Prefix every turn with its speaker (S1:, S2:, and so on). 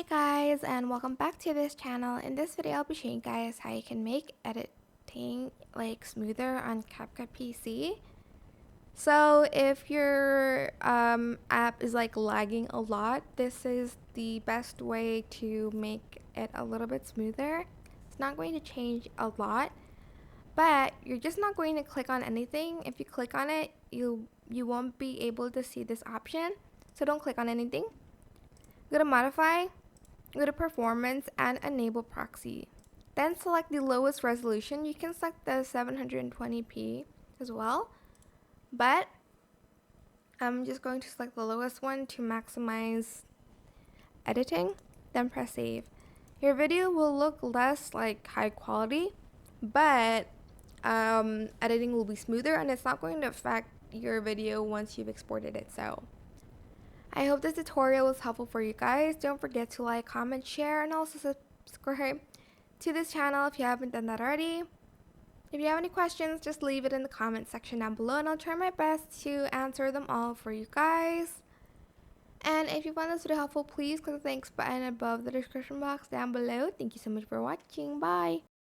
S1: Hey guys, and welcome back to this channel. In this video I'll be showing you guys how you can make editing smoother on CapCut PC. So if your app is lagging a lot, this is the best way to make it a little bit smoother. It's not going to change a lot, but you're just not going to click on anything. If you click on it, you won't be able to see this option, so don't click on anything. Go to modify, go to performance, and enable proxy. Then select the lowest resolution. You can select the 720p as well, but I'm just going to select the lowest one to maximize editing. Then press save. Your video will look less high quality, but editing will be smoother, and it's not going to affect your video once you've exported it. So I hope this tutorial was helpful for you guys. Don't forget to like, comment, share, and also subscribe to this channel if you haven't done that already. If you have any questions, just leave it in the comment section down below and I'll try my best to answer them all for you guys. And if you found this video helpful, please click the thanks button above the description box down below. Thank you so much for watching. Bye!